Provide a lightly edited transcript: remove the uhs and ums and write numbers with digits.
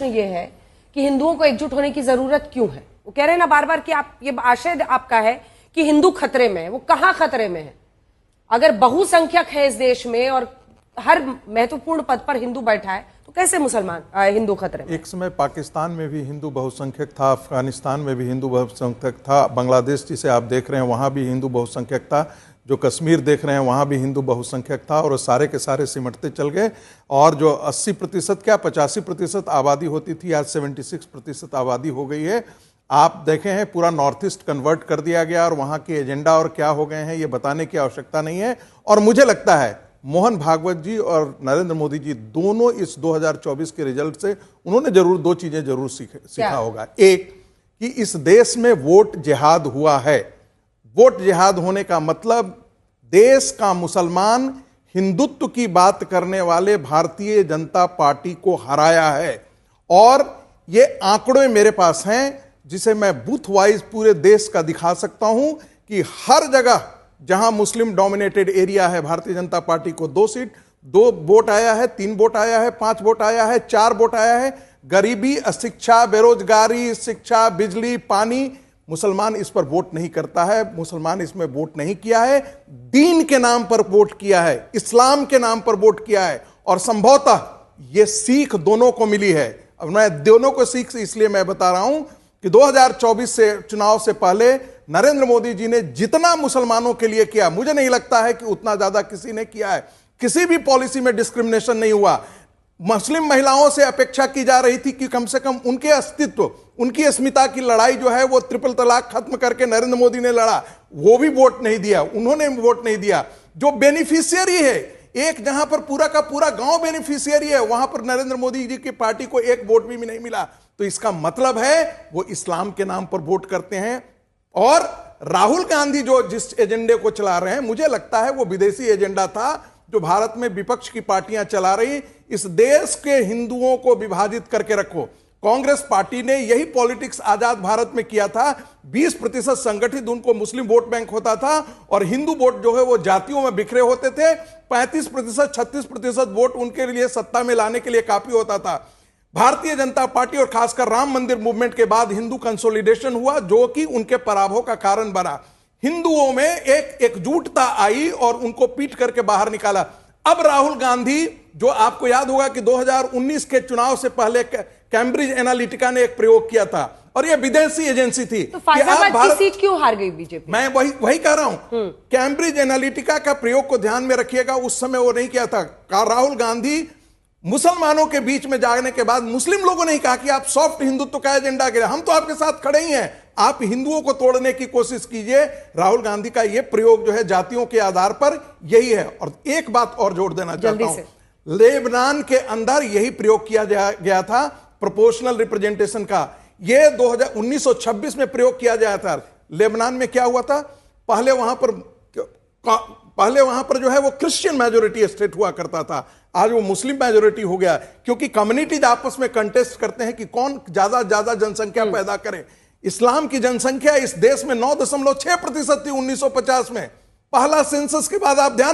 प्रश्न ये है कि हिंदुओं को एकजुट होने की जरूरत क्यों है? वो कह रहे हैं ना बार बार कि आप, ये आशय आपका है कि हिंदू खतरे में है। वो कहां खतरे में है? अगर बहुसंख्यक है इस देश में और हर महत्वपूर्ण पद पर हिंदू बैठा है तो कैसे मुसलमान हिंदू खतरे में? एक समय पाकिस्तान में भी हिंदू बहुसंख्यक था, अफगानिस्तान में भी हिंदू बहुसंख्यक था, बांग्लादेश जिसे आप देख रहे हैं वहां भी हिंदू बहुसंख्यक था, जो कश्मीर देख रहे हैं वहां भी हिंदू बहुसंख्यक था, और सारे के सारे सिमटते चल गए। और जो 80% क्या 85% आबादी होती थी, आज 76% आबादी हो गई है। आप देखें हैं पूरा नॉर्थ ईस्ट कन्वर्ट कर दिया गया, और वहां के एजेंडा और क्या हो गए हैं ये बताने की आवश्यकता नहीं है। और मुझे लगता है मोहन भागवत जी और नरेंद्र मोदी जी दोनों इस 2024 के रिजल्ट से उन्होंने जरूर दो चीजें जरूर सीखा होगा। एक कि इस देश में वोट जिहाद हुआ है। वोट जिहाद होने का मतलब देश का मुसलमान हिंदुत्व की बात करने वाले भारतीय जनता पार्टी को हराया है। और ये आंकड़े मेरे पास हैं जिसे मैं बूथ वाइज पूरे देश का दिखा सकता हूं कि हर जगह जहां मुस्लिम डोमिनेटेड एरिया है भारतीय जनता पार्टी को 2 सीट, 2 वोट आया है, 3 वोट आया है, 5 वोट आया है, 4 वोट आया है। गरीबी, अशिक्षा, बेरोजगारी, शिक्षा, बिजली, पानी, मुसलमान इस पर वोट नहीं करता है। मुसलमान इसमें वोट नहीं किया है, दीन के नाम पर वोट किया है, इस्लाम के नाम पर वोट किया है। और संभवतः यह सीख दोनों को मिली है। अब मैं दोनों को सीख इसलिए मैं बता रहा हूं कि 2024 से चुनाव से पहले नरेंद्र मोदी जी ने जितना मुसलमानों के लिए किया, मुझे नहीं लगता है कि उतना ज्यादा किसी ने किया है। किसी भी पॉलिसी में डिस्क्रिमिनेशन नहीं हुआ। मुस्लिम महिलाओं से अपेक्षा की जा रही थी कि कम से कम उनके अस्तित्व, उनकी अस्मिता की लड़ाई जो है वो ट्रिपल तलाक खत्म करके नरेंद्र मोदी ने लड़ा, वो भी वोट नहीं दिया, उन्होंने वोट नहीं दिया। जो बेनिफिशियरी है, एक जहां पर पूरा का पूरा गांव बेनिफिशियरी है, वहां पर नरेंद्र मोदी जी की पार्टी को एक वोट भी नहीं मिला। तो इसका मतलब है वो इस्लाम के नाम पर वोट करते हैं। और राहुल गांधी जो जिस एजेंडे को चला रहे हैं, मुझे लगता है वो विदेशी एजेंडा था जो भारत में विपक्ष की पार्टियां चला रही। इस देश के हिंदुओं को विभाजित करके रखो। कांग्रेस पार्टी ने यही पॉलिटिक्स आजाद भारत में किया था। 20% संगठित उनको मुस्लिम वोट बैंक होता था और हिंदू वोट जो है वो जातियों में बिखरे होते थे। 35%, 36% वोट उनके लिए सत्ता में लाने के लिए काफी होता था। भारतीय जनता पार्टी और खासकर राम मंदिर मूवमेंट के बाद हिंदू कंसोलिडेशन हुआ, जो कि उनके पराभव का कारण बना। हिंदुओं में एक एकजुटता आई और उनको पीट करके बाहर निकाला। अब राहुल गांधी, जो आपको याद होगा कि 2019 के चुनाव से पहले कैम्ब्रिज एनालिटिका ने एक प्रयोग किया था और यह विदेशी एजेंसी थी। तो फैजाबाद की सीट क्यों हार गई बीजेपी? मैं वही कह रहा हूं। कैम्ब्रिज एनालिटिका का प्रयोग को ध्यान में रखिएगा, उस समय वो नहीं किया था। राहुल गांधी मुसलमानों के बीच में जाने के बाद मुस्लिम लोगों ने कहा कि आप सॉफ्ट हिंदुत्व का एजेंडा के लिए हम तो आपके साथ खड़े ही हैं, आप हिंदुओं को तोड़ने की कोशिश कीजिए। राहुल गांधी का यह प्रयोग जो है जातियों के आधार पर यही है। और एक बात और जोड़ देना चाहता हूं, लेबनान के अंदर यही प्रयोग किया गया था प्रोपोर्शनल रिप्रेजेंटेशन का। यह 1926 में प्रयोग किया गया था। लेबनान में क्या हुआ था, पहले वहां पर जो है वो क्रिश्चियन मेजोरिटी स्टेट हुआ करता था, आज वो मुस्लिम मेजोरिटी हो गया, क्योंकि कम्युनिटीज आपस में कंटेस्ट करते हैं कि कौन ज्यादा जनसंख्या पैदा करे। इस्लाम की जनसंख्या इस देश में 9.6% थी 1950 में, पहला सेंसस के बाद। आप ध्यान